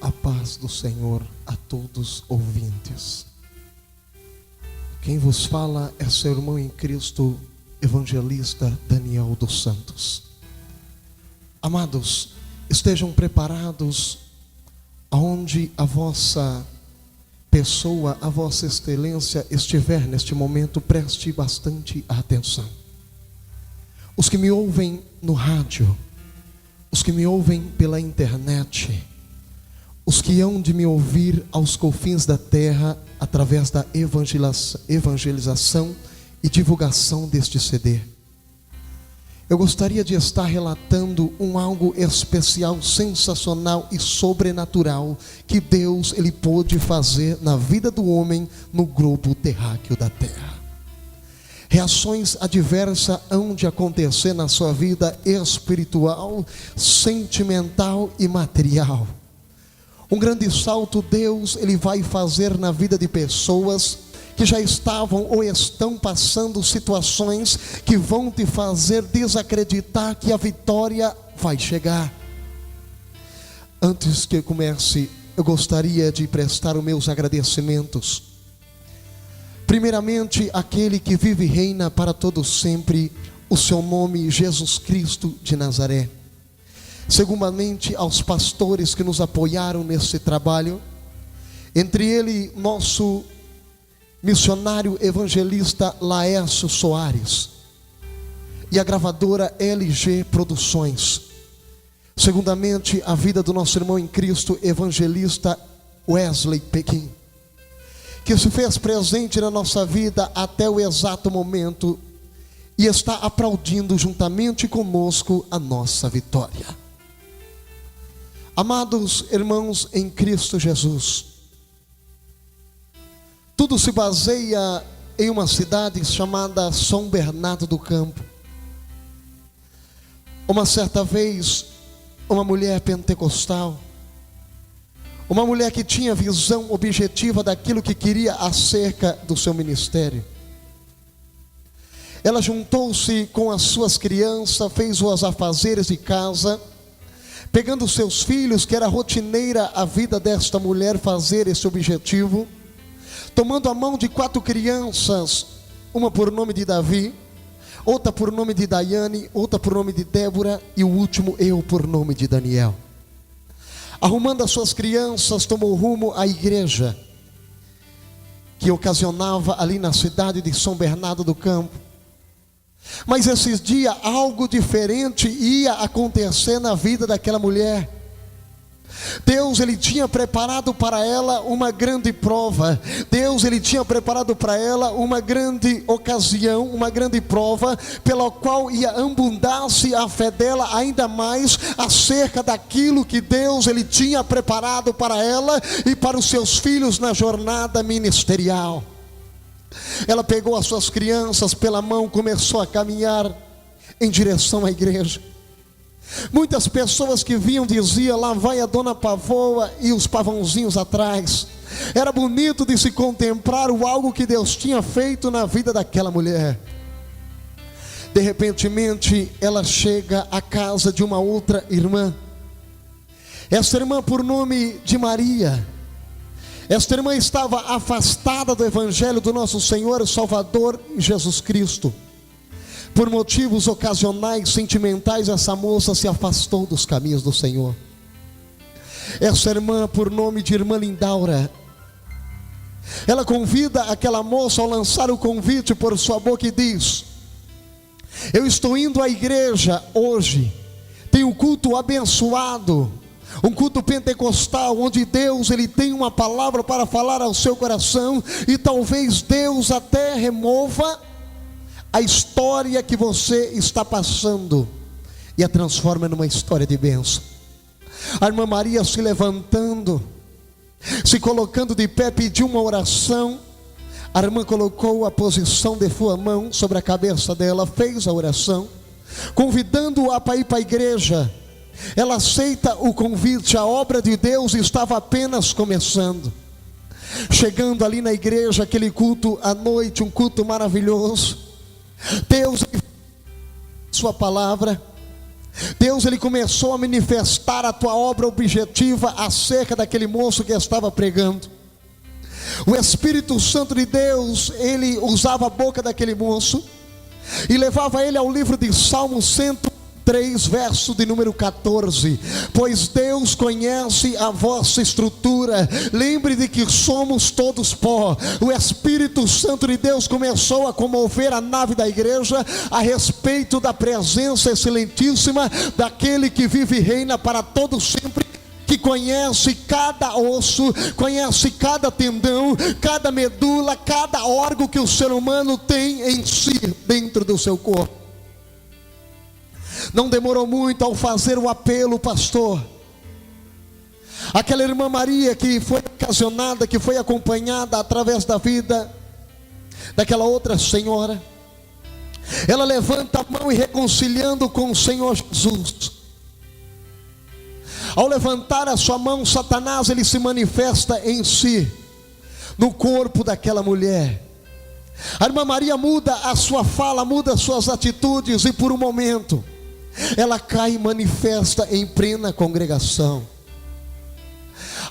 A paz do Senhor a todos ouvintes. Quem vos fala é seu irmão em Cristo, evangelista Daniel dos Santos. Amados, estejam preparados, aonde a vossa pessoa, a vossa excelência estiver neste momento, preste bastante atenção. Os que me ouvem no rádio, os que me ouvem pela internet, os que hão de me ouvir aos confins da terra através da evangelização e divulgação deste CD. Eu gostaria de estar relatando algo especial, sensacional e sobrenatural que Deus ele pôde fazer na vida do homem no globo terráqueo da terra. Reações adversas hão de acontecer na sua vida espiritual, sentimental e material. Um grande salto Deus ele vai fazer na vida de pessoas que já estavam ou estão passando situações que vão te fazer desacreditar que a vitória vai chegar. Antes que eu comece, eu gostaria de prestar os meus agradecimentos. Primeiramente, aquele que vive e reina para todos sempre, o seu nome Jesus Cristo de Nazaré. Segundamente, aos pastores que nos apoiaram nesse trabalho, entre ele nosso missionário evangelista Laércio Soares e a gravadora LG Produções. Segundamente, a vida do nosso irmão em Cristo, evangelista Wesley Pequim, que se fez presente na nossa vida até o exato momento e está aplaudindo juntamente conosco a nossa vitória. Amados irmãos em Cristo Jesus, tudo se baseia em uma cidade chamada São Bernardo do Campo. Uma certa vez, uma mulher pentecostal, uma mulher que tinha visão objetiva daquilo que queria acerca do seu ministério, ela juntou-se com as suas crianças, fez os afazeres de casa, pegando seus filhos, que era rotineira a vida desta mulher fazer esse objetivo, tomando a mão de 4 crianças, uma por nome de Davi, outra por nome de Daiane, outra por nome de Débora e o último eu por nome de Daniel. Arrumando as suas crianças, tomou rumo à igreja que ocasionava ali na cidade de São Bernardo do Campo. Mas esses dias algo diferente ia acontecer na vida daquela mulher. Deus ele tinha preparado para ela uma grande prova. Deus ele tinha preparado para ela uma grande ocasião, uma grande prova, pela qual ia abundar-se a fé dela ainda mais acerca daquilo que Deus ele tinha preparado para ela e para os seus filhos na jornada ministerial. Ela pegou as suas crianças pela mão, começou a caminhar em direção à igreja. Muitas pessoas que vinham diziam: lá vai a dona Pavoa e os pavãozinhos atrás. Era bonito de se contemplar o algo que Deus tinha feito na vida daquela mulher. De repentemente ela chega à casa de uma outra irmã. Essa irmã por nome de Maria. Esta irmã estava afastada do evangelho do nosso Senhor e Salvador Jesus Cristo. Por motivos ocasionais, sentimentais, essa moça se afastou dos caminhos do Senhor. Essa irmã por nome de irmã Lindaura, ela convida aquela moça ao lançar o convite por sua boca e diz: eu estou indo à igreja hoje, tem um culto abençoado, um culto pentecostal, onde Deus ele tem uma palavra para falar ao seu coração, e talvez Deus até remova a história que você está passando e a transforma numa história de bênção. A irmã Maria se levantando, se colocando de pé, pediu uma oração. A irmã colocou a posição de sua mão sobre a cabeça dela, fez a oração, convidando-a para ir para a igreja. Ela aceita o convite, a obra de Deus estava apenas começando. Chegando ali na igreja, aquele culto à noite, um culto maravilhoso. Deus, sua palavra, Deus, ele começou a manifestar a tua obra objetiva acerca daquele moço que estava pregando. O Espírito Santo de Deus, ele usava a boca daquele moço e levava ele ao livro de Salmo 103, verso de número 14. Pois Deus conhece a vossa estrutura, lembre de que somos todos pó. O Espírito Santo de Deus começou a comover a nave da igreja a respeito da presença excelentíssima daquele que vive e reina para todo sempre, que conhece cada osso, conhece cada tendão, cada medula, cada órgão que o ser humano tem em si, dentro do seu corpo. Não demorou muito ao fazer o apelo, pastor. Aquela irmã Maria que foi ocasionada, que foi acompanhada através da vida daquela outra senhora, ela levanta a mão e reconciliando com o Senhor Jesus. Ao levantar a sua mão, Satanás, ele se manifesta em si, no corpo daquela mulher. A irmã Maria muda a sua fala, muda as suas atitudes, e por um momento ela cai e manifesta em plena congregação.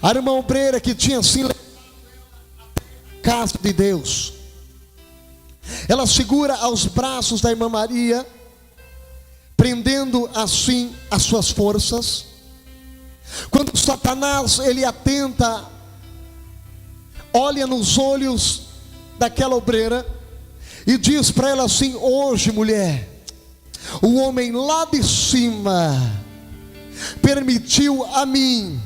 A irmã obreira que tinha assim levado a casa de Deus, ela segura aos braços da irmã Maria, prendendo assim as suas forças. Quando Satanás, ele atenta, olha nos olhos daquela obreira e diz para ela assim: hoje, mulher, o homem lá de cima permitiu a mim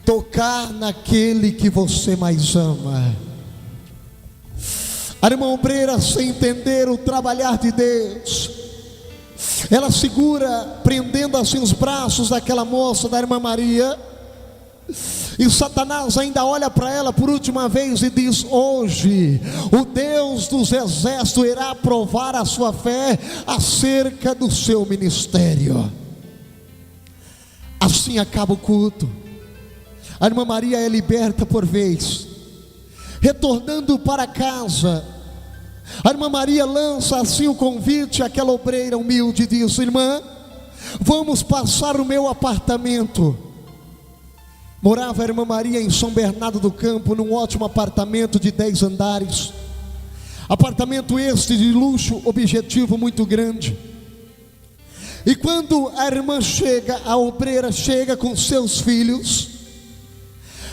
tocar naquele que você mais ama. A irmã obreira, sem entender o trabalhar de Deus, ela segura, prendendo assim os braços daquela moça, da irmã Maria, e Satanás ainda olha para ela por última vez e diz: hoje o Deus dos exércitos irá provar a sua fé acerca do seu ministério. Assim acaba o culto. A irmã Maria é liberta por vez. Retornando para casa, a irmã Maria lança assim o convite àquela obreira humilde e diz: irmã, vamos passar o meu apartamento. Morava a irmã Maria em São Bernardo do Campo, num ótimo apartamento de 10 andares. Apartamento este de luxo, objetivo muito grande. E quando a irmã chega, a obreira chega com seus filhos,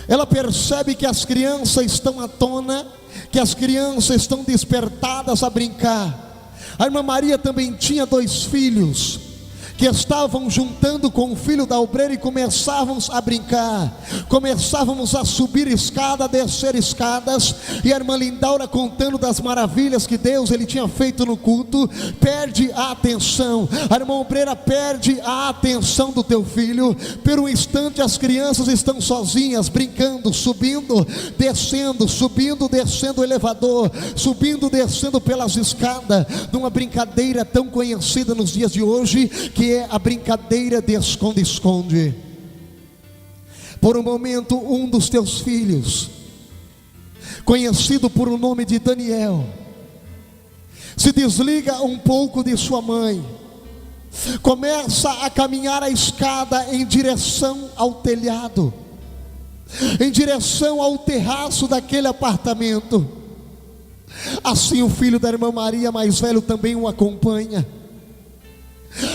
ela percebe que as crianças estão à tona, que as crianças estão despertadas a brincar. A irmã Maria também tinha 2 filhos que estavam juntando com o filho da obreira e começávamos a brincar, começávamos a subir escada, a descer escadas, e a irmã Lindaura contando das maravilhas que Deus ele tinha feito no culto, perde a atenção. A irmã obreira perde a atenção do teu filho. Por um instante as crianças estão sozinhas, brincando, subindo, descendo, subindo, descendo o elevador, subindo, descendo pelas escadas, numa brincadeira tão conhecida nos dias de hoje, que é a brincadeira de esconde-esconde. Por um momento, um dos teus filhos, conhecido por o nome de Daniel, se desliga um pouco de sua mãe, começa a caminhar a escada em direção ao telhado, em direção ao terraço daquele apartamento. Assim o filho da irmã Maria, mais velho, também o acompanha.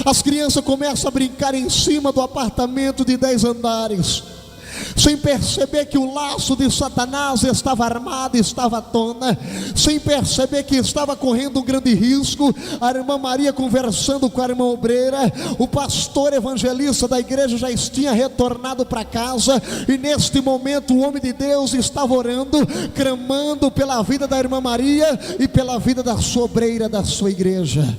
As crianças começam a brincar em cima do apartamento de 10 andares, sem perceber que o laço de Satanás estava armado, estava à tona, sem perceber que estava correndo um grande risco. A irmã Maria conversando com a irmã obreira, o pastor evangelista da igreja já tinha retornado para casa, e neste momento o homem de Deus estava orando, clamando pela vida da irmã Maria e pela vida da sua obreira, da sua igreja.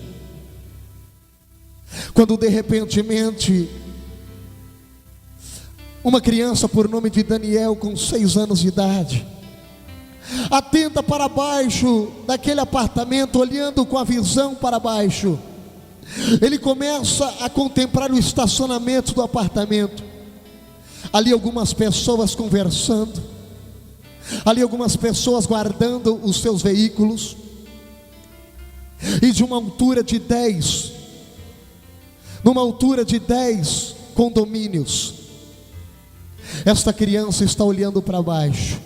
Quando de repentemente uma criança por nome de Daniel, com 6 anos de idade, atenta para baixo daquele apartamento, olhando com a visão para baixo, ele começa a contemplar o estacionamento do apartamento. Ali algumas pessoas conversando, ali algumas pessoas guardando os seus veículos, e de uma altura de 10, numa altura de 10 condomínios. Esta criança está olhando para baixo.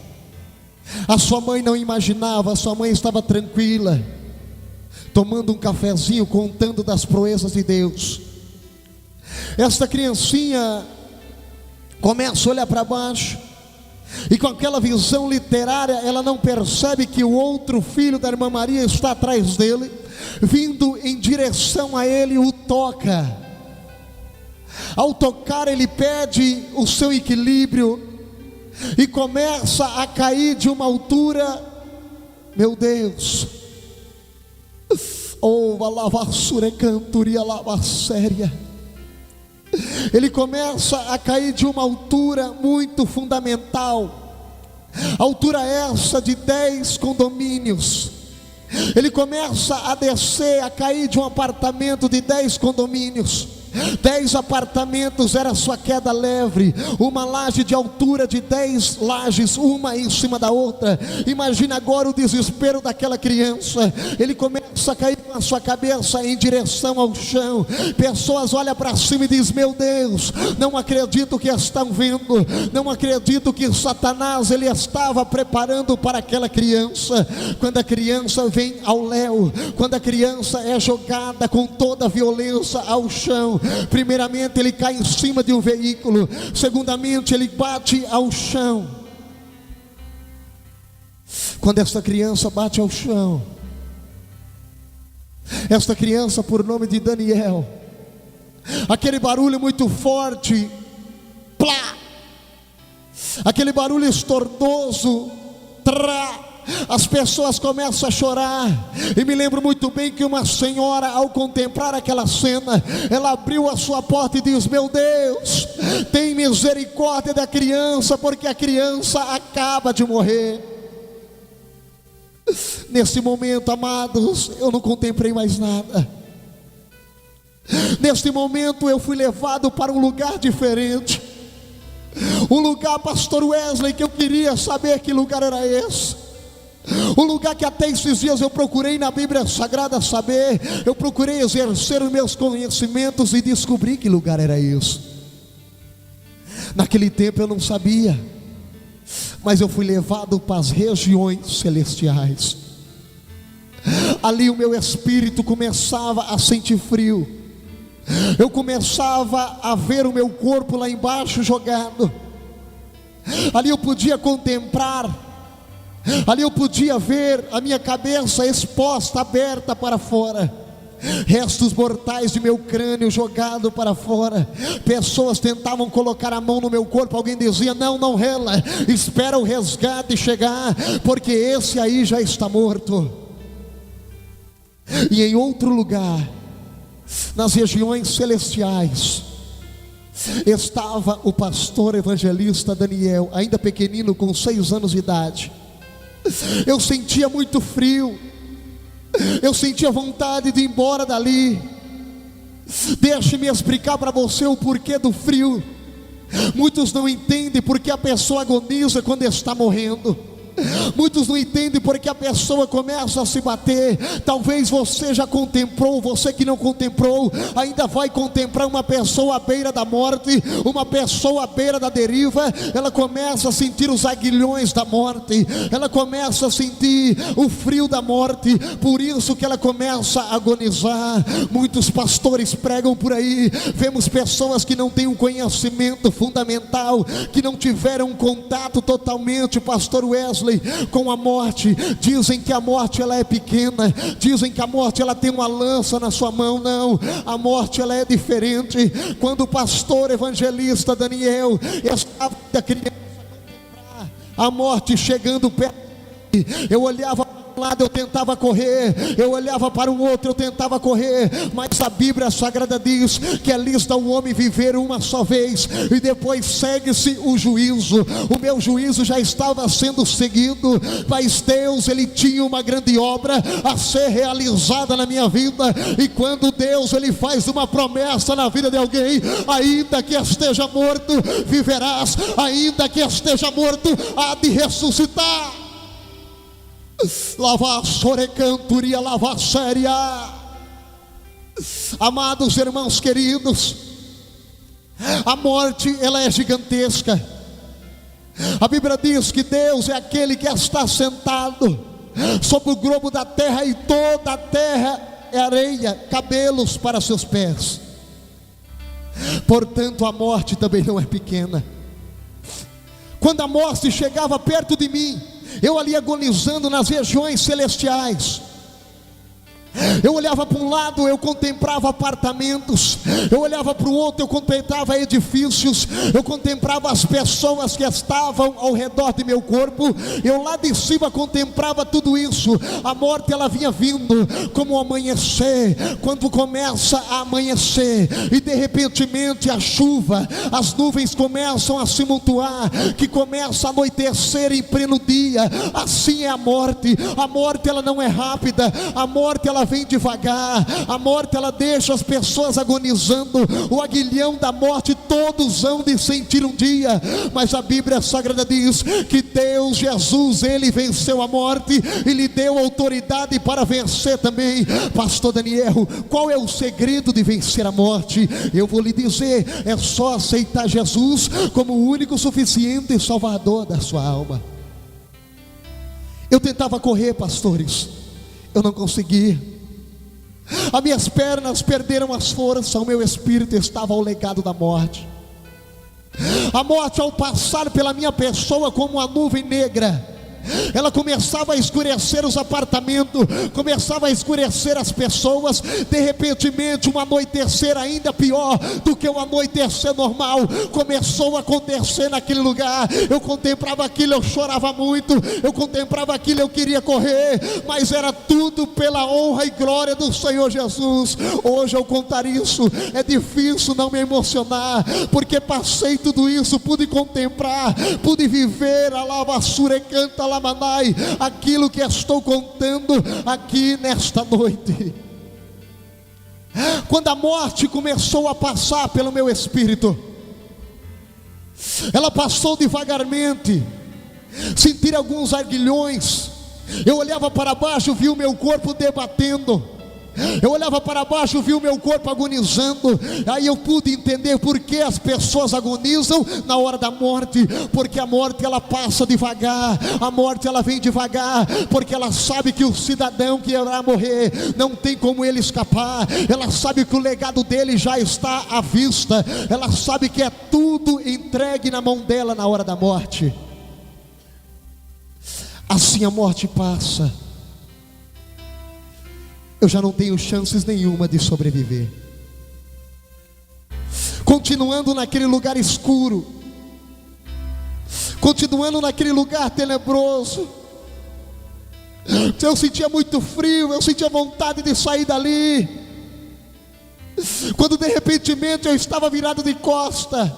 A sua mãe não imaginava, a sua mãe estava tranquila, tomando um cafezinho, contando das proezas de Deus. Esta criancinha começa a olhar para baixo, e com aquela visão literária, ela não percebe que o outro filho da irmã Maria está atrás dele, vindo em direção a ele, o toca. Ao tocar, ele perde o seu equilíbrio e começa a cair de uma altura, meu Deus, oh, a lavassura cantoria lava séria. Ele começa a cair de uma altura muito fundamental, altura essa de 10 condomínios. Ele começa a descer, a cair de um apartamento de 10 condomínios. 10 apartamentos era sua queda leve, uma laje de altura de 10 lajes, uma em cima da outra. Imagina agora o desespero daquela criança. Ele começa a cair com a sua cabeça em direção ao chão. Pessoas olham para cima e dizem: meu Deus, não acredito que estão vendo, não acredito que Satanás ele estava preparando para aquela criança. Quando a criança vem ao léu, quando a criança é jogada com toda a violência ao chão, primeiramente ele cai em cima de um veículo, segundamente ele bate ao chão. Quando esta criança bate ao chão, esta criança, por nome de Daniel, aquele barulho muito forte, plá, aquele barulho estordoso, trá, as pessoas começam a chorar. E me lembro muito bem que uma senhora, ao contemplar aquela cena, ela abriu a sua porta e diz: meu Deus, tem misericórdia da criança, porque a criança acaba de morrer. Nesse momento, amados, eu não contemplei mais nada. Neste momento eu fui levado para um lugar diferente, um lugar, pastor Wesley, que eu queria saber que lugar era esse. Um lugar que até esses dias eu procurei na Bíblia Sagrada saber, eu procurei exercer os meus conhecimentos e descobri que lugar era isso. Naquele tempo eu não sabia, mas eu fui levado para as regiões celestiais. Ali o meu espírito começava a sentir frio, eu começava a ver o meu corpo lá embaixo jogado. Ali eu podia contemplar, ali eu podia ver a minha cabeça exposta, aberta para fora, restos mortais de meu crânio jogado para fora. Pessoas tentavam colocar a mão no meu corpo, alguém dizia: não, não rela, espera o resgate chegar, porque esse aí já está morto. E em outro lugar, nas regiões celestiais, estava o pastor evangelista Daniel, ainda pequenino, com 6 anos de idade. Eu sentia muito frio, eu sentia vontade de ir embora dali. Deixe-me explicar para você o porquê do frio. Muitos não entendem porque a pessoa agoniza quando está morrendo. Muitos não entendem porque a pessoa começa a se bater. Talvez você já contemplou, você que não contemplou, ainda vai contemplar uma pessoa à beira da morte, uma pessoa à beira da deriva. Ela começa a sentir os aguilhões da morte, ela começa a sentir o frio da morte, por isso que ela começa a agonizar. Muitos pastores pregam por aí, vemos pessoas que não têm um conhecimento fundamental, que não tiveram um contato totalmente, pastor Wesley, com a morte. Dizem que a morte ela é pequena, dizem que a morte ela tem uma lança na sua mão. Não, a morte ela é diferente. Quando o pastor evangelista Daniel estava da criança a morte chegando perto, eu olhava para um lado, eu tentava correr, eu olhava para o outro, eu tentava correr, mas a Bíblia Sagrada diz que é lícito ao homem viver uma só vez, e depois segue-se o juízo. O meu juízo já estava sendo seguido, mas Deus ele tinha uma grande obra a ser realizada na minha vida. E quando Deus ele faz uma promessa na vida de alguém, ainda que esteja morto, viverás, ainda que esteja morto, há de ressuscitar. Lavar sorecanturia, lavar séria. Amados irmãos queridos, a morte ela é gigantesca. A Bíblia diz que Deus é aquele que está sentado sobre o globo da terra, e toda a terra é areia, cabelos para seus pés. Portanto, a morte também não é pequena. Quando a morte chegava perto de mim, eu ali agonizando nas regiões celestiais, eu olhava para um lado, eu contemplava apartamentos. Eu olhava para o outro, eu contemplava edifícios. Eu contemplava as pessoas que estavam ao redor de meu corpo. Eu lá de cima contemplava tudo isso. A morte ela vinha vindo como o amanhecer, quando começa a amanhecer e de repentemente a chuva, as nuvens começam a se montuar, que começa a anoitecer em pleno dia. Assim é a morte. A morte ela não é rápida. A morte ela vem devagar. A morte ela deixa as pessoas agonizando. O aguilhão da morte todos hão de sentir um dia, mas a Bíblia Sagrada diz que Deus Jesus, Ele venceu a morte e lhe deu autoridade para vencer também. Pastor Daniel, qual é o segredo de vencer a morte? Eu vou lhe dizer, é só aceitar Jesus como o único, suficiente Salvador da sua alma. Eu tentava correr, pastores, eu não consegui. As minhas pernas perderam as forças, o meu espírito estava ao legado da morte. A morte, ao passar pela minha pessoa como uma nuvem negra, ela começava a escurecer os apartamentos, começava a escurecer as pessoas. De repentemente um anoitecer ainda pior do que o anoitecer normal começou a acontecer naquele lugar. Eu contemplava aquilo, eu chorava muito. Eu contemplava aquilo, eu queria correr, mas era tudo pela honra e glória do Senhor Jesus. Hoje eu contar isso, é difícil não me emocionar, porque passei tudo isso, pude contemplar, pude viver a lavassura e canta Lamanai, aquilo que estou contando aqui nesta noite. Quando a morte começou a passar pelo meu espírito, ela passou devagarmente. Senti alguns aguilhões. Eu olhava para baixo, vi o meu corpo debatendo. Eu olhava para baixo, vi o meu corpo agonizando. Aí eu pude entender por que as pessoas agonizam na hora da morte. Porque a morte ela passa devagar. A morte ela vem devagar, porque ela sabe que o cidadão que irá morrer não tem como ele escapar. Ela sabe que o legado dele já está à vista. Ela sabe que é tudo entregue na mão dela na hora da morte. Assim a morte passa. Eu já não tenho chances nenhuma de sobreviver. Continuando naquele lugar escuro, continuando naquele lugar tenebroso, eu sentia muito frio, eu sentia vontade de sair dali. Quando de repentemente eu estava virado de costa,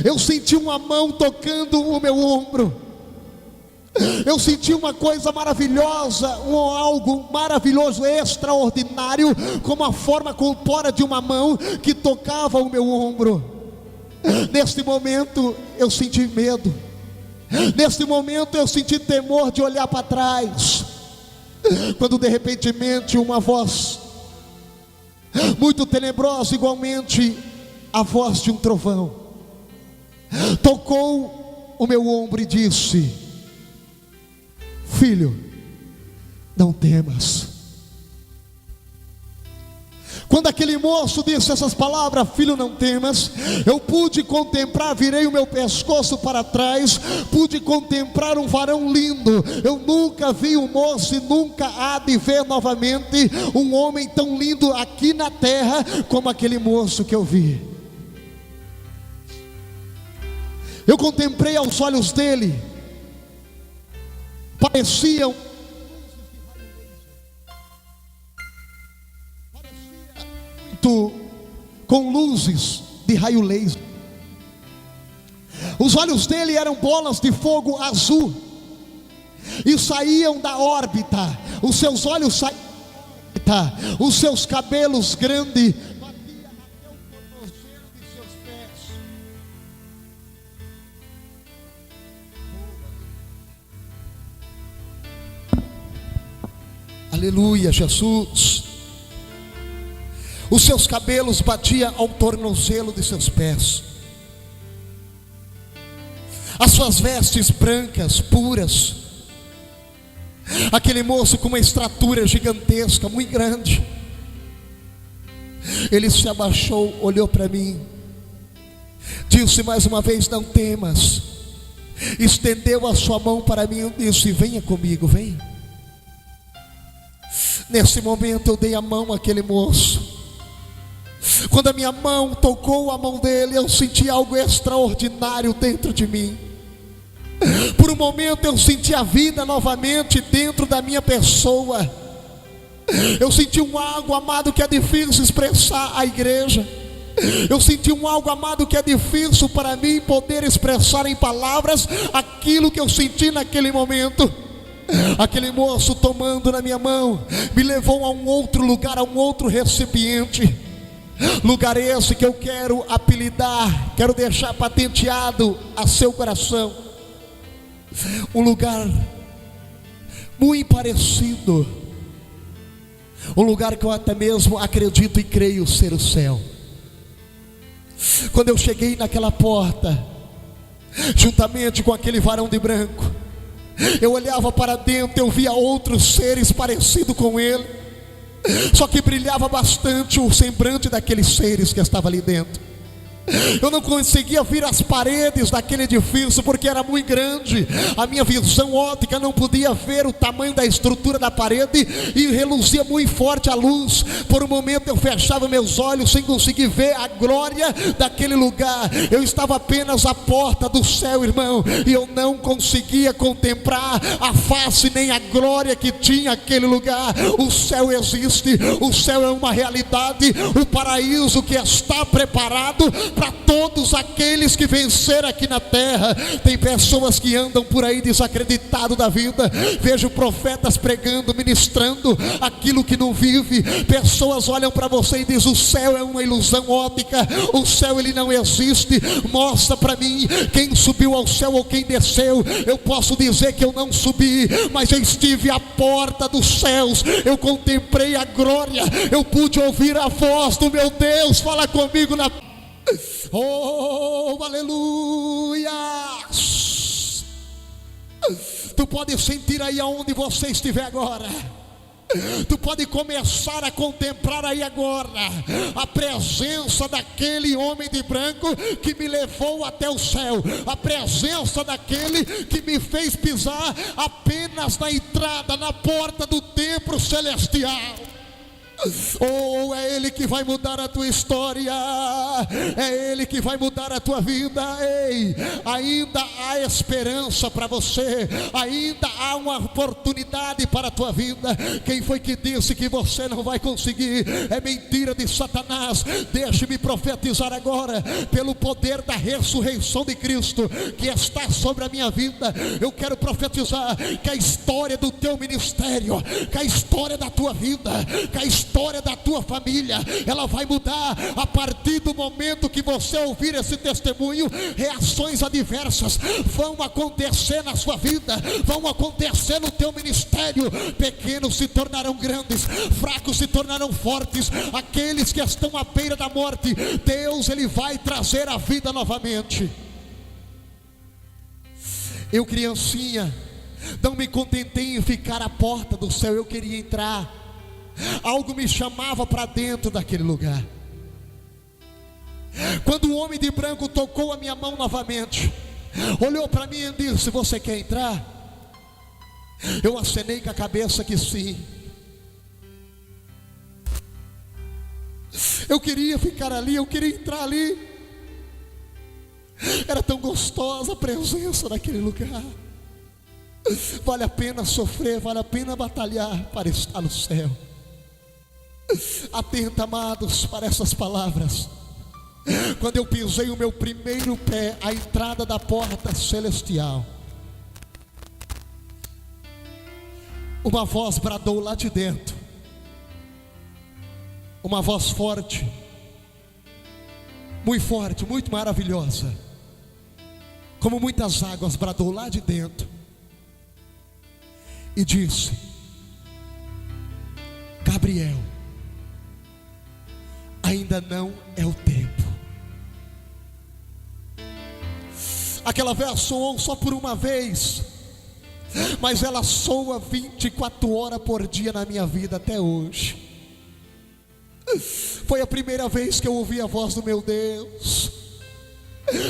eu senti uma mão tocando o meu ombro. Eu senti uma coisa maravilhosa, algo maravilhoso, extraordinário, como a forma corpórea de uma mão que tocava o meu ombro. Neste momento eu senti medo. Neste momento eu senti temor de olhar para trás. Quando de repentemente uma voz muito tenebrosa, igualmente a voz de um trovão, tocou o meu ombro e disse: filho, não temas. Quando aquele moço disse essas palavras, filho, não temas, eu pude contemplar, virei o meu pescoço para trás, pude contemplar um varão lindo. Eu nunca vi um moço e nunca há de ver novamente um homem tão lindo aqui na terra como aquele moço que eu vi. Eu contemplei aos olhos dele, pareciam muito com luzes de raio laser. Os olhos dele eram bolas de fogo azul e saíam da órbita. Os seus olhos saíam da órbita. Os seus cabelos grandes batiam até o tornozelo de seus pés. Aleluia, Jesus. Os seus cabelos batiam ao tornozelo de seus pés. As suas vestes brancas, puras. Aquele moço com uma estatura gigantesca, muito grande. Ele se abaixou, olhou para mim, disse mais uma vez: não temas. Estendeu a sua mão para mim e disse: venha comigo, venha. Nesse momento eu dei a mão àquele moço. Quando a minha mão tocou a mão dele, eu senti algo extraordinário dentro de mim. Por um momento eu senti a vida novamente dentro da minha pessoa. Eu senti um algo, amado, que é difícil expressar à igreja. Eu senti um algo, amado, que é difícil para mim poder expressar em palavras aquilo que eu senti naquele momento. Aquele moço tomando na minha mão me levou a um outro lugar, a um outro recipiente. Lugar esse que eu quero apelidar, quero deixar patenteado a seu coração. Um lugar muito parecido, um lugar que eu até mesmo acredito e creio ser o céu. Quando eu cheguei naquela porta, juntamente com aquele varão de branco, eu olhava para dentro, eu via outros seres parecidos com ele, só que brilhava bastante o semblante daqueles seres que estavam ali dentro. Eu não conseguia ver as paredes daquele edifício porque era muito grande. A minha visão óptica não podia ver o tamanho da estrutura da parede e reluzia muito forte a luz. Por um momento eu fechava meus olhos sem conseguir ver a glória daquele lugar. Eu estava apenas à porta do céu, irmão, e eu não conseguia contemplar a face nem a glória que tinha aquele lugar. O céu existe, o céu é uma realidade, o paraíso que está preparado para todos aqueles que venceram aqui na terra. Tem pessoas que andam por aí desacreditados da vida. Vejo profetas pregando, ministrando aquilo que não vive. Pessoas olham para você e dizem: o céu é uma ilusão óptica, o céu ele não existe. Mostra para mim quem subiu ao céu ou quem desceu. Eu posso dizer que eu não subi, mas eu estive à porta dos céus. Eu contemplei a glória, eu pude ouvir a voz do meu Deus. Fala comigo na... Oh, aleluia! Tu pode sentir aí aonde você estiver agora. Tu pode começar a contemplar aí agora a presença daquele homem de branco que me levou até o céu, a presença daquele que me fez pisar apenas na entrada, na porta do templo celestial. Oh, é Ele que vai mudar a tua história, é Ele que vai mudar a tua vida. Ei, ainda há esperança para você, ainda há uma oportunidade para a tua vida. Quem foi que disse que você não vai conseguir? É mentira de Satanás. Deixe-me profetizar agora, pelo poder da ressurreição de Cristo que está sobre a minha vida. Eu quero profetizar que a história do teu ministério, que a história da tua vida, que a história da tua família, ela vai mudar a partir do momento que você ouvir esse testemunho. Reações adversas vão acontecer na sua vida, vão acontecer no teu ministério. Pequenos se tornarão grandes, fracos se tornarão fortes. Aqueles que estão à beira da morte, Deus ele vai trazer a vida novamente. Eu, criancinha, não me contentei em ficar à porta do céu, eu queria entrar. Algo me chamava para dentro daquele lugar. Quando o homem de branco tocou a minha mão novamente, olhou para mim e disse: você quer entrar? Eu acenei com a cabeça que sim. Eu queria ficar ali, eu queria entrar ali. Era tão gostosa a presença daquele lugar. Vale a pena sofrer, vale a pena batalhar para estar no céu. Atenta, amados, para essas palavras. Quando eu pisei o meu primeiro pé à entrada da porta celestial, uma voz bradou lá de dentro, uma voz forte, muito maravilhosa, como muitas águas, bradou lá de dentro e disse: Gabriel, ainda não é o tempo. Aquela voz soou só por uma vez, mas ela soa 24 horas por dia na minha vida até hoje. Foi a primeira vez que eu ouvi a voz do meu Deus.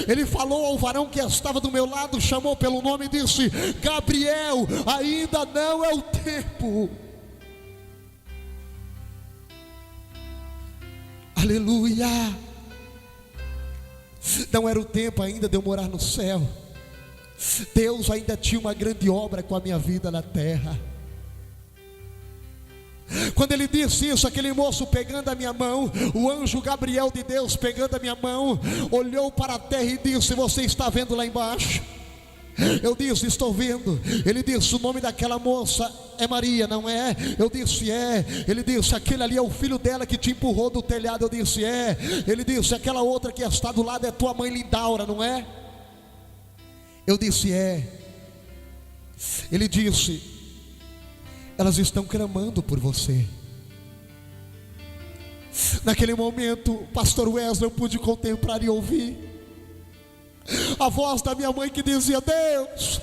Ele falou ao varão que estava do meu lado, chamou pelo nome e disse: Gabriel, ainda não é o tempo. Aleluia. Não era o tempo ainda de eu morar no céu. Deus ainda tinha uma grande obra com a minha vida na terra. Quando ele disse isso, aquele moço pegando a minha mão, o anjo Gabriel de Deus pegando a minha mão, olhou para a terra e disse: você está vendo lá embaixo? Eu disse: estou vendo. Ele disse: o nome daquela moça é Maria, não é? Eu disse: é. Ele disse: aquele ali é o filho dela que te empurrou do telhado. Eu disse: é. Ele disse: aquela outra que está do lado é tua mãe Lindaura, não é? Eu disse: é. Ele disse: elas estão clamando por você. Naquele momento, pastor Wesley, eu pude contemplar e ouvir a voz da minha mãe que dizia: Deus,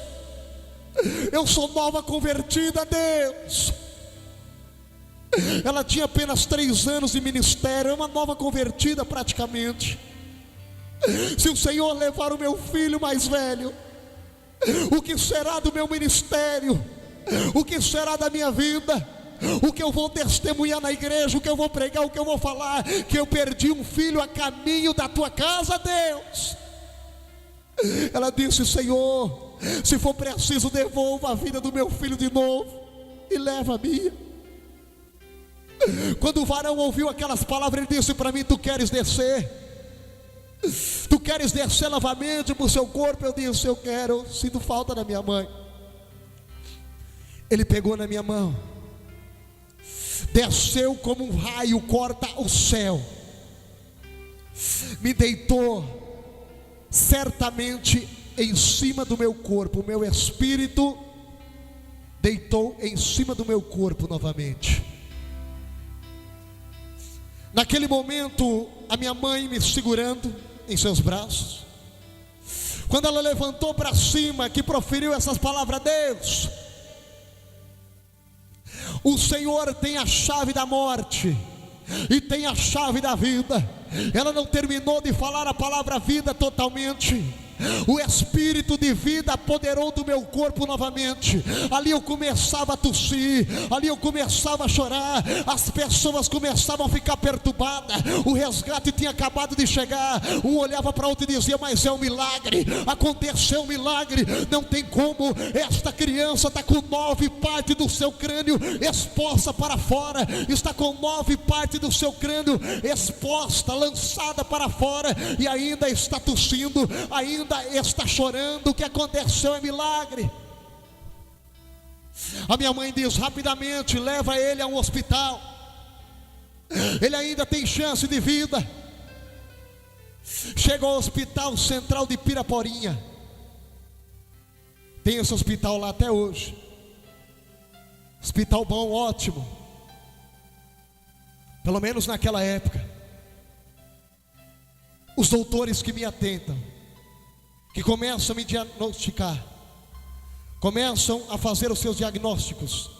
eu sou nova convertida, Deus. Ela tinha apenas 3 anos de ministério, é uma nova convertida praticamente. Se o Senhor levar o meu filho mais velho, o que será do meu ministério? O que será da minha vida? O que eu vou testemunhar na igreja? O que eu vou pregar? O que eu vou falar? Que eu perdi um filho a caminho da tua casa, Deus. Ela disse: Senhor, se for preciso, devolva a vida do meu filho de novo e leva a minha. Quando o varão ouviu aquelas palavras, ele disse para mim: tu queres descer? Tu queres descer novamente para o seu corpo? Eu disse: eu quero, sinto falta da minha mãe. Ele pegou na minha mão, desceu como um raio, corta o céu, me deitou certamente em cima do meu corpo. O meu espírito deitou em cima do meu corpo novamente. Naquele momento, a minha mãe me segurando em seus braços, quando ela levantou para cima, que proferiu essas palavras: Deus, o Senhor tem a chave da morte e tem a chave da vida. Ela não terminou de falar a palavra vida totalmente. O espírito de vida apoderou do meu corpo novamente. Ali eu começava a tossir, ali eu começava a chorar, as pessoas começavam a ficar perturbadas. O resgate tinha acabado de chegar. Um olhava para outro e dizia: mas é um milagre, aconteceu um milagre. Não tem como, esta criança está com 9 partes do seu crânio exposta para fora, está com 9 partes do seu crânio exposta, lançada para fora, e ainda está tossindo, ainda está chorando. O que aconteceu é milagre. A minha mãe diz: rapidamente, leva ele a um hospital, ele ainda tem chance de vida. Chega ao Hospital Central de Piraporinha. Tem esse hospital lá até hoje. Hospital bom, ótimo, pelo menos naquela época. Os doutores que me atendam, que começam a me diagnosticar, começam a fazer os seus diagnósticos,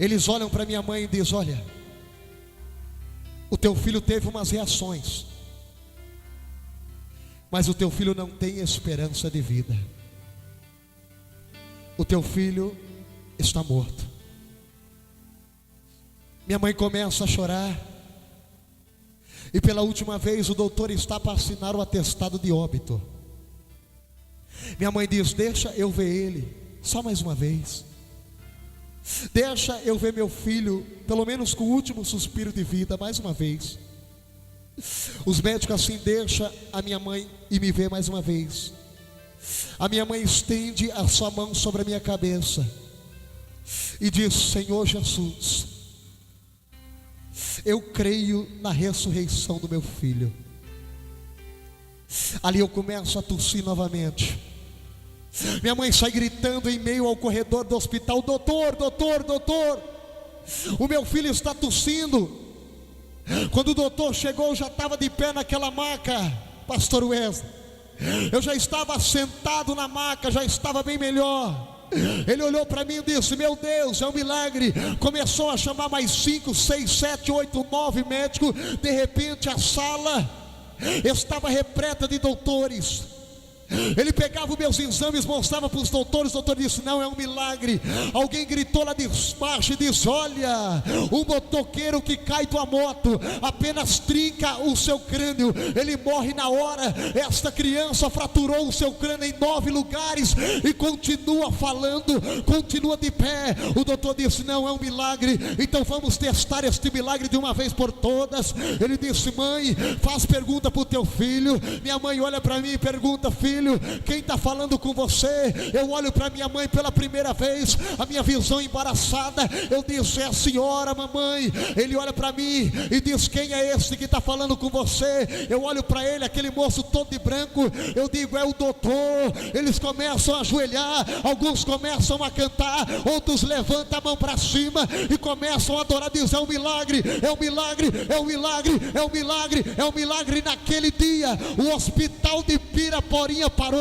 eles olham para minha mãe e dizem: olha, o teu filho teve umas reações, mas o teu filho não tem esperança de vida. O teu filho está morto. Minha mãe começa a chorar, e pela última vez o doutor está para assinar o atestado de óbito. Minha mãe diz: deixa eu ver ele só mais uma vez, deixa eu ver meu filho, pelo menos com o último suspiro de vida, mais uma vez. Os médicos assim: deixa a minha mãe e me vê mais uma vez. A minha mãe estende a sua mão sobre a minha cabeça e diz: Senhor Jesus, eu creio na ressurreição do meu filho. Ali eu começo a tossir novamente. Minha mãe sai gritando em meio ao corredor do hospital: doutor, doutor, doutor, o meu filho está tossindo. Quando o doutor chegou, eu já estava de pé naquela maca, pastor Wesley. Eu já estava sentado na maca, já estava bem melhor. Ele olhou para mim e disse: meu Deus, é um milagre. Começou a chamar mais 5, 6, 7, 8, 9 médicos. De repente a sala estava repleta de doutores. Ele pegava os meus exames, mostrava para os doutores. O doutor disse: não, é um milagre. Alguém gritou lá de baixo e disse: olha, um motoqueiro que cai de uma moto apenas trinca o seu crânio, ele morre na hora. Esta criança fraturou o seu crânio em 9 lugares e continua falando, continua de pé. O doutor disse: não, é um milagre. Então vamos testar este milagre de uma vez por todas. Ele disse: mãe, faz pergunta para o teu filho. Minha mãe olha para mim e pergunta: filho, quem está falando com você? Eu olho para minha mãe pela primeira vez, a minha visão embaraçada. Eu disse: é a senhora, mamãe. Ele olha para mim e diz: quem é esse que está falando com você? Eu olho para ele, aquele moço todo de branco. Eu digo: é o doutor. Eles começam a ajoelhar, alguns começam a cantar, outros levantam a mão para cima e começam a adorar, diz: é um milagre, é um milagre, é um milagre, é um milagre, é um milagre. Naquele dia o hospital de Piraporinha parou.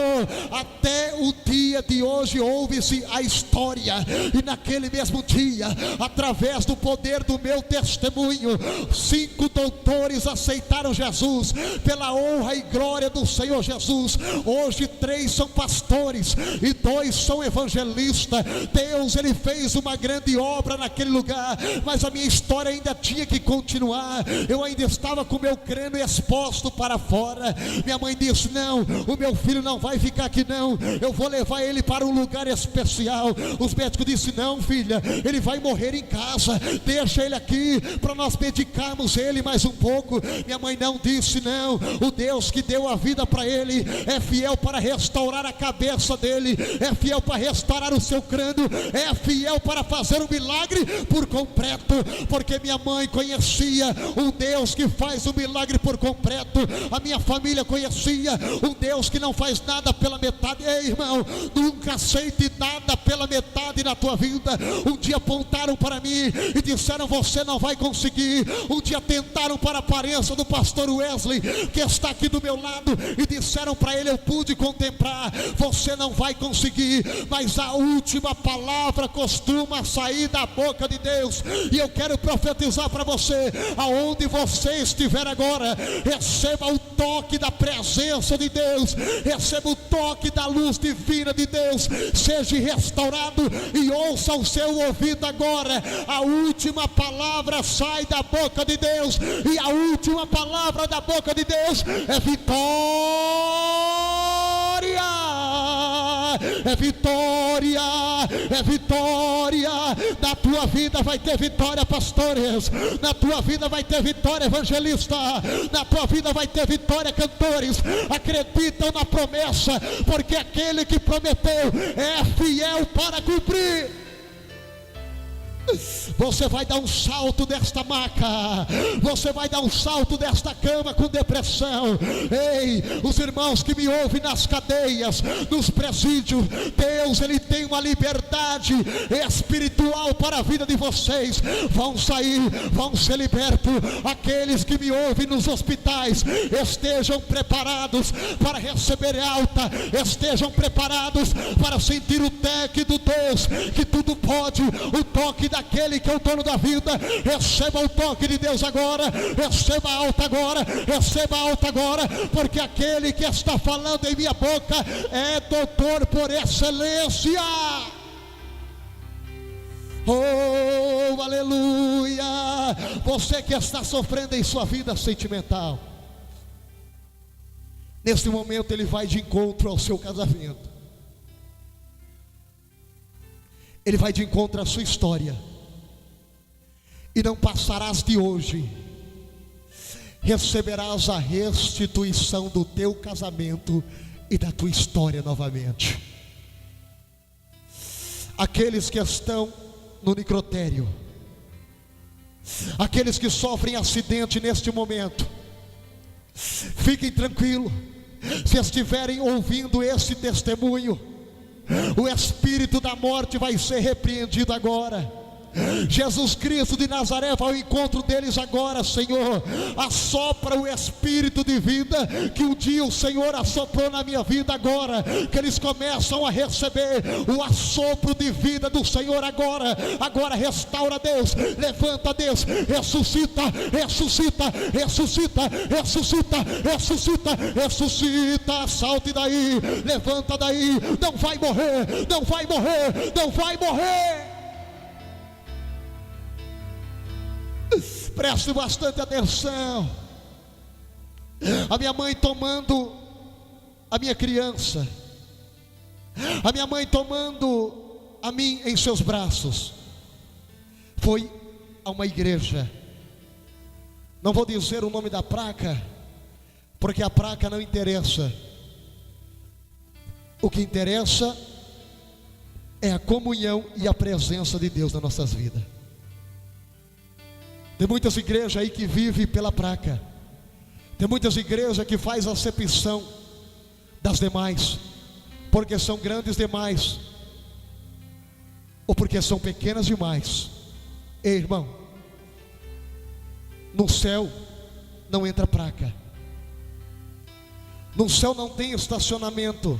Até o dia de hoje ouve-se a história. E naquele mesmo dia, através do poder do meu testemunho, 5 doutores aceitaram Jesus, pela honra e glória do Senhor Jesus. Hoje 3 são pastores e 2 são evangelistas. Deus, Ele fez uma grande obra naquele lugar, mas a minha história ainda tinha que continuar. Eu ainda estava com meu crânio exposto para fora. Minha mãe disse: não, o meu filho não vai ficar aqui não, eu vou levar ele para um lugar especial. Os médicos disseram: não, filha, ele vai morrer em casa, deixa ele aqui para nós medicarmos ele mais um pouco. Minha mãe não disse: não, o Deus que deu a vida para ele é fiel para restaurar a cabeça dele, é fiel para restaurar o seu crânio, é fiel para fazer um milagre por completo, porque minha mãe conhecia um Deus que faz um milagre por completo. A minha família conhecia um Deus que não faz nada pela metade. Ei, irmão, nunca aceite nada pela metade na tua vida. Um dia apontaram para mim e disseram: você não vai conseguir. Um dia tentaram para a aparência do pastor Wesley, que está aqui do meu lado, e disseram para ele: eu pude contemplar, você não vai conseguir. Mas a última palavra costuma sair da boca de Deus. E eu quero profetizar para você: aonde você estiver agora, receba o toque da presença de Deus, receba o toque da luz divina de Deus. Seja restaurado e ouça o seu ouvido agora. A última palavra sai da boca de Deus, e a última palavra da boca de Deus é vitória. É vitória, é vitória. Na tua vida vai ter vitória, pastores. Na tua vida vai ter vitória, evangelista. Na tua vida vai ter vitória, cantores. Acreditam na promessa, porque aquele que prometeu é fiel para cumprir. Você vai dar um salto desta maca, você vai dar um salto desta cama com depressão. Ei, os irmãos que me ouvem nas cadeias, nos presídios, Deus, Ele tem uma liberdade espiritual para a vida de vocês. Vão sair, vão ser libertos. Aqueles que me ouvem nos hospitais, estejam preparados para receber alta, estejam preparados para sentir o toque do Deus que tudo pode, o toque daquele que é o dono da vida. Receba o toque de Deus agora, receba alta agora, receba alta agora, porque aquele que está falando em minha boca é doutor por excelência. Oh, aleluia. Você que está sofrendo em sua vida sentimental, nesse momento Ele vai de encontro ao seu casamento, Ele vai de encontro à sua história. E não passarás de hoje, receberás a restituição do teu casamento e da tua história novamente. Aqueles que estão no necrotério, aqueles que sofrem acidente neste momento, fiquem tranquilos. Se estiverem ouvindo esse testemunho, o espírito da morte vai ser repreendido agora. Jesus Cristo de Nazaré vai ao encontro deles agora, Senhor. Assopra o Espírito de vida que um dia o Senhor assoprou na minha vida agora, que eles começam a receber o assopro de vida do Senhor agora. Agora restaura, Deus, levanta, Deus, ressuscita, ressuscita, ressuscita, ressuscita, ressuscita, ressuscita. Salte daí, levanta daí, não vai morrer, não vai morrer, não vai morrer. Preste bastante atenção. A minha mãe tomando a minha criança, a minha mãe tomando a mim em seus braços, foi a uma igreja. Não vou dizer o nome da placa, porque a placa não interessa. O que interessa é a comunhão e a presença de Deus nas nossas vidas. Tem muitas igrejas aí que vivem pela placa. Tem muitas igrejas que fazem acepção das demais, porque são grandes demais, ou porque são pequenas demais. Ei, irmão, no céu não entra placa. No céu não tem estacionamento,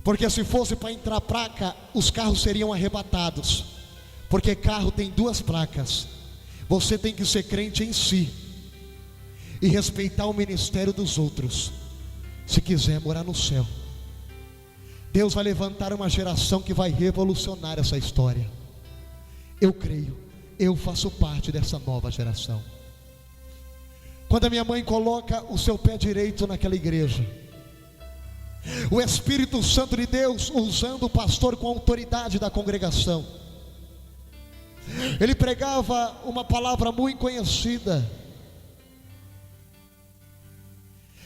porque se fosse para entrar placa, os carros seriam arrebatados, porque carro tem duas placas. Você tem que ser crente em si e respeitar o ministério dos outros, se quiser morar no céu. Deus vai levantar uma geração que vai revolucionar essa história. Eu creio, eu faço parte dessa nova geração. Quando a minha mãe coloca o seu pé direito naquela igreja, o Espírito Santo de Deus, usando o pastor com a autoridade da congregação, ele pregava uma palavra muito conhecida,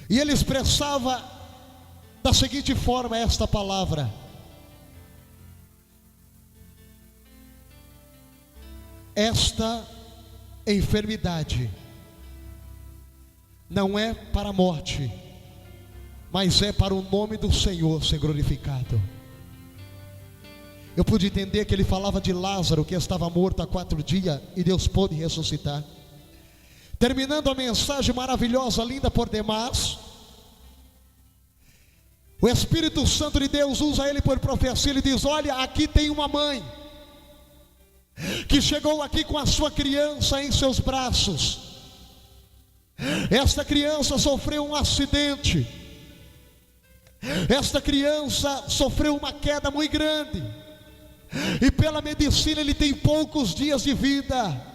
e ele expressava da seguinte forma esta palavra: esta enfermidade não é para a morte, mas é para o nome do Senhor ser glorificado. Eu pude entender que ele falava de Lázaro, que estava morto há 4 dias, e Deus pôde ressuscitar. Terminando a mensagem maravilhosa, linda por demais, o Espírito Santo de Deus usa ele por profecia. Ele diz: olha, aqui tem uma mãe que chegou aqui com a sua criança em seus braços. Esta criança sofreu um acidente, esta criança sofreu uma queda muito grande, e pela medicina ele tem poucos dias de vida.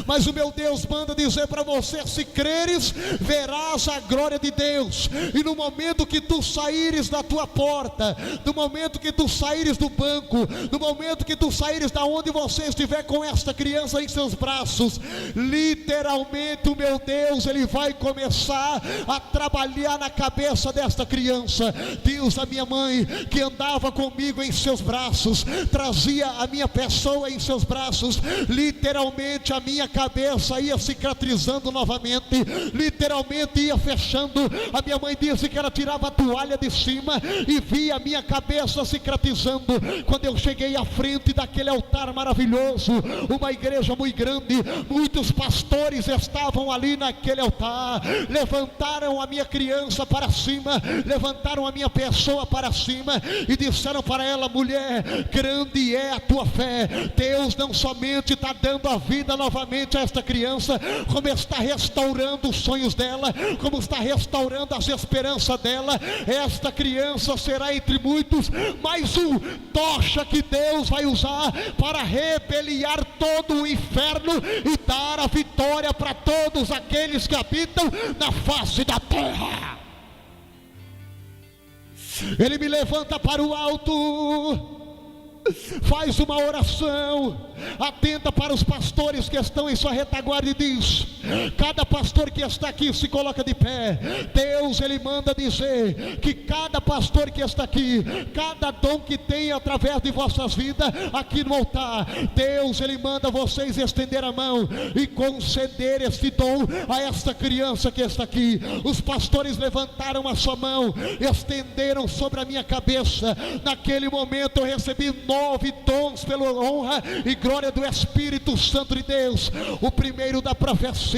Mas o meu Deus manda dizer para você: se creres, verás a glória de Deus. E no momento que tu saíres da tua porta, no momento que tu saíres do banco, no momento que tu saíres da onde você estiver com esta criança em seus braços, literalmente o meu Deus, ele vai começar a trabalhar na cabeça desta criança. Deus, a minha mãe que andava comigo em seus braços, trazia a minha pessoa em seus braços, literalmente a minha cabeça ia cicatrizando novamente, literalmente ia fechando. A minha mãe disse que ela tirava a toalha de cima e via a minha cabeça cicatrizando. Quando eu cheguei à frente daquele altar maravilhoso, uma igreja muito grande, muitos pastores estavam ali naquele altar, levantaram a minha criança para cima, levantaram a minha pessoa para cima e disseram para ela: mulher, grande é a tua fé. Deus não somente está dando a vida novamente a esta criança, como está restaurando os sonhos dela, como está restaurando as esperanças dela. Esta criança será entre muitos mais um tocha que Deus vai usar para rebeliar todo o inferno e dar a vitória para todos aqueles que habitam na face da terra. Ele me levanta para o alto, faz uma oração, atenta para os pastores que estão em sua retaguarda e diz: Cada pastor que está aqui se coloca de pé. Deus, Ele manda dizer que cada pastor que está aqui, cada dom que tem através de vossas vidas aqui no altar, Deus, Ele manda vocês estender a mão e conceder este dom a esta criança que está aqui. Os pastores levantaram a sua mão, estenderam sobre a minha cabeça. Naquele momento eu recebi 9 dons pela honra e glória do Espírito Santo de Deus. O primeiro da profecia,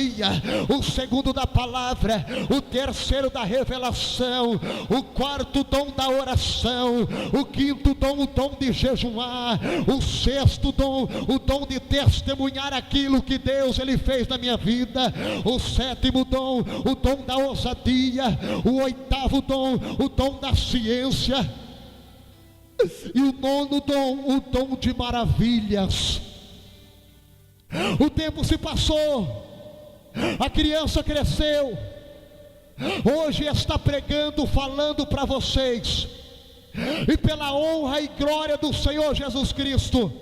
o segundo da palavra, o terceiro da revelação, o quarto dom da oração, o quinto dom, o dom de jejuar, o sexto dom, o dom de testemunhar aquilo que Deus Ele fez na minha vida, o sétimo dom, o dom da ousadia, o oitavo dom, o dom da ciência, e o nono dom, o dom de maravilhas. O tempo se passou, a criança cresceu, hoje está pregando, falando para vocês, e pela honra e glória do Senhor Jesus Cristo,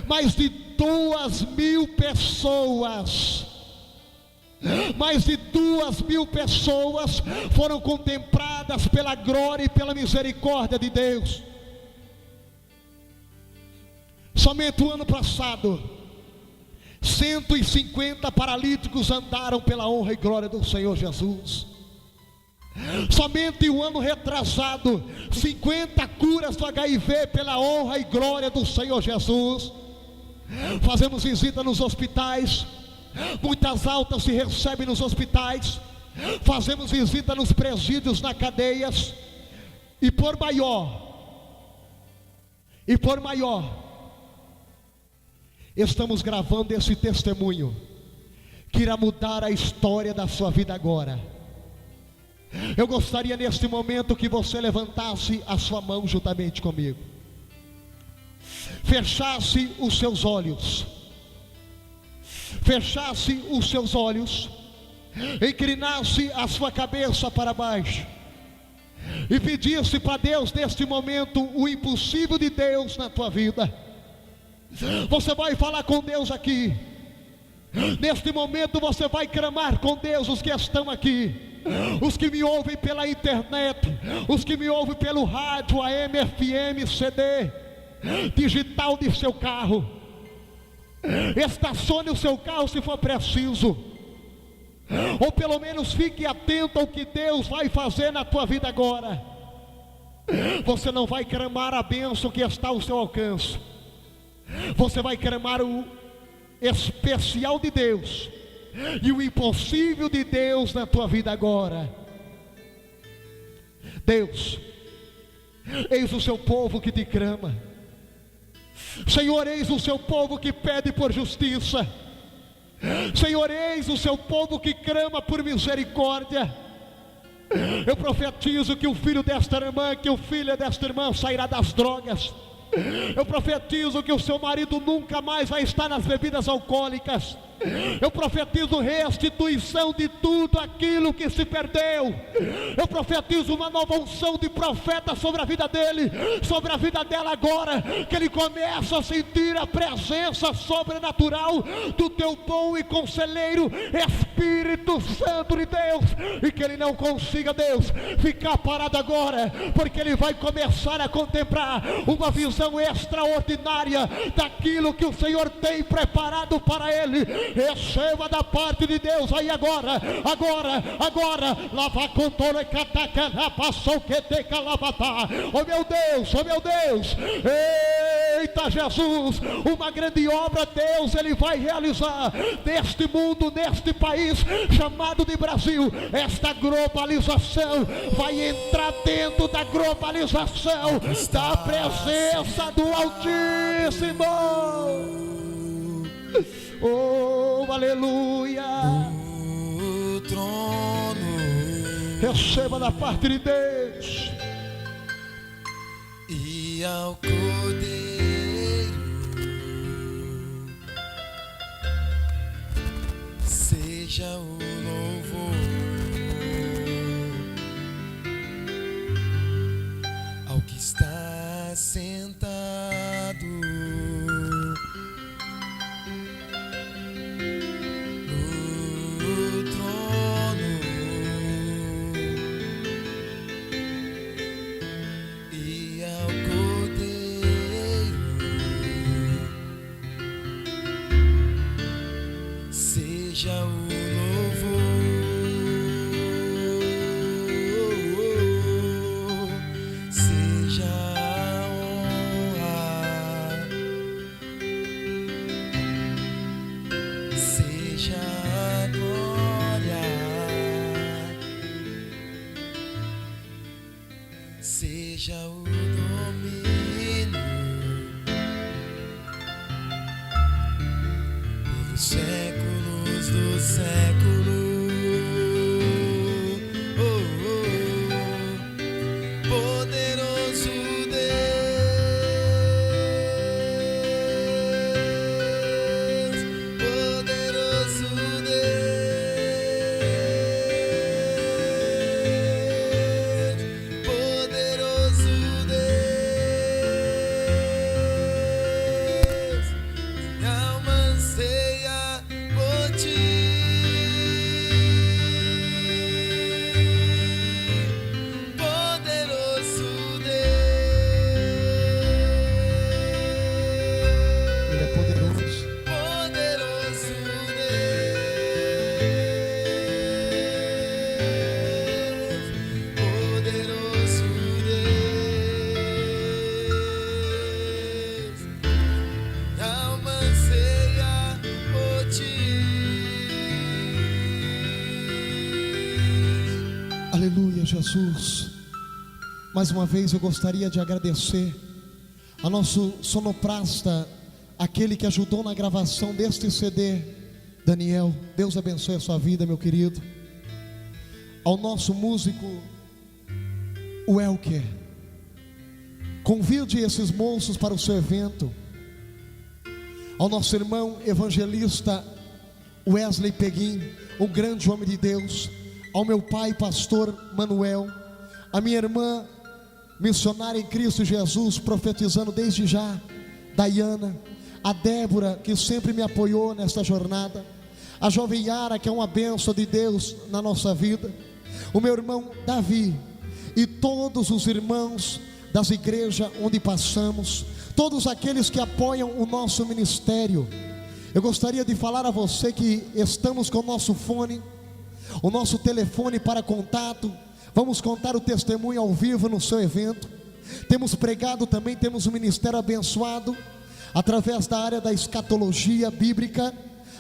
mais de 2.000 pessoas, mais de 2.000 pessoas foram contempladas pela glória e pela misericórdia de Deus. Somente o ano passado, 150 paralíticos andaram pela honra e glória do Senhor Jesus. Somente o ano retrasado, 50 curas do HIV pela honra e glória do Senhor Jesus. Fazemos visita nos hospitais, muitas altas se recebem nos hospitais. Fazemos visita nos presídios, nas cadeias. E por maior, estamos gravando esse testemunho que irá mudar a história da sua vida agora. Eu gostaria neste momento que você levantasse a sua mão juntamente comigo, fechasse os seus olhos, inclinasse a sua cabeça para baixo e pedisse para Deus neste momento o impossível de Deus na tua vida. Você vai falar com Deus aqui. Neste momento você vai clamar com Deus. Os que estão aqui, os que me ouvem pela internet, os que me ouvem pelo rádio, AM, FM, CD, digital de seu carro, estacione o seu carro se for preciso, ou pelo menos fique atento ao que Deus vai fazer na tua vida agora. Você não vai clamar a bênção que está ao seu alcance, você vai clamar o especial de Deus e o impossível de Deus na tua vida agora. Deus, eis o seu povo que te clama. Senhor, eis o seu povo que pede por justiça. Senhor, eis o seu povo que clama por misericórdia. Eu profetizo que o filho desta irmã, que o filho desta irmã sairá das drogas. Eu profetizo que o seu marido nunca mais vai estar nas bebidas alcoólicas. Eu profetizo restituição de tudo aquilo que se perdeu. Eu profetizo uma nova unção de profeta sobre a vida dele, sobre a vida dela agora. Que ele comece a sentir a presença sobrenatural do teu bom e conselheiro Espírito Santo de Deus. E que ele não consiga, Deus, ficar parado agora, porque ele vai começar a contemplar uma visão extraordinária daquilo que o Senhor tem preparado para ele. Receba da parte de Deus aí agora. Lava com toda cataca, passou que te calavatá. Oh meu Deus, eita Jesus, uma grande obra Deus ele vai realizar neste mundo, neste país chamado de Brasil. Esta globalização vai entrar dentro da globalização da presença do Altíssimo. Oh, aleluia. O trono. Receba da parte de Deus. E ao Cordeiro seja o louvor. Ao que está sentado seja o louvor, seja a honra, seja a glória, seja o domínio pelos séculos dos séculos. Poderoso Deus, poderoso Deus, poderoso Deus, minha alma anseia por ti. Poderoso Ele é poderoso. Poderoso Deus, poderoso Deus, minha alma anseia por ti. Aleluia, Jesus. Mais uma vez eu gostaria de agradecer a nosso sonoplasta, aquele que ajudou na gravação deste CD, Daniel. Deus abençoe a sua vida, meu querido. Ao nosso músico, o Elker. Convide esses moços para o seu evento. Ao nosso irmão evangelista Wesley Peguim, um grande homem de Deus. Ao meu pai, pastor Manuel. A minha irmã, missionária em Cristo Jesus, profetizando desde já, Dayana. A Débora, que sempre me apoiou nesta jornada. A jovem Yara, que é uma bênção de Deus na nossa vida. O meu irmão Davi. E todos os irmãos das igrejas onde passamos. Todos aqueles que apoiam o nosso ministério. Eu gostaria de falar a você que estamos com o nosso fone, o nosso telefone para contato. Vamos contar o testemunho ao vivo no seu evento. Temos pregado também, temos um ministério abençoado através da área da escatologia bíblica,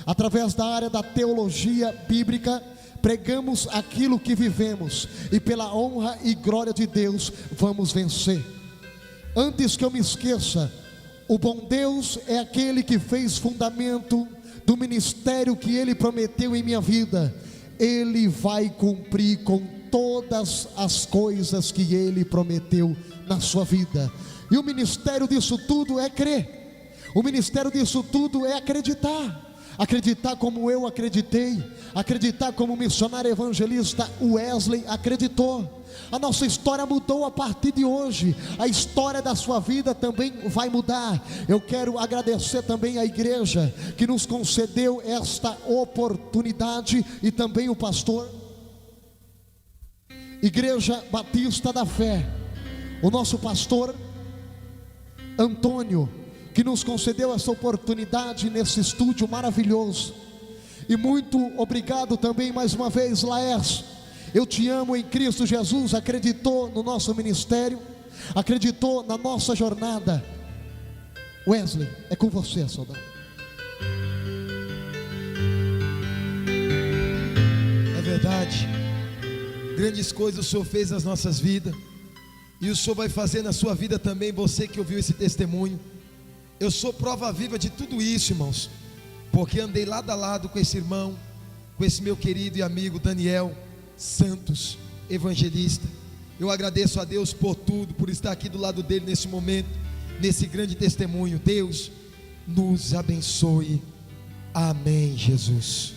através da área da teologia bíblica. Pregamos aquilo que vivemos e pela honra e glória de Deus vamos vencer. Antes que eu me esqueça, o bom Deus é aquele que fez fundamento do ministério que Ele prometeu em minha vida. Ele vai cumprir com todas as coisas que Ele prometeu na sua vida. E o ministério disso tudo é crer. O ministério disso tudo é acreditar. Acreditar como eu acreditei. Acreditar como o missionário evangelista Wesley acreditou. A nossa história mudou a partir de hoje. A história da sua vida também vai mudar. Eu quero agradecer também à igreja que nos concedeu esta oportunidade. E também o pastor Igreja Batista da Fé, o nosso pastor Antônio, que nos concedeu essa oportunidade nesse estúdio maravilhoso. E muito obrigado também mais uma vez, Laércio. Eu te amo em Cristo Jesus. Acreditou no nosso ministério, acreditou na nossa jornada. Wesley, é com você, soldado. É verdade, grandes coisas o Senhor fez nas nossas vidas, e o Senhor vai fazer na sua vida também. Você que ouviu esse testemunho, eu sou prova viva de tudo isso, irmãos, porque andei lado a lado com esse irmão, com esse meu querido e amigo Daniel Santos, evangelista. Eu agradeço a Deus por tudo, por estar aqui do lado dele nesse momento, nesse grande testemunho. Deus nos abençoe. Amém, Jesus.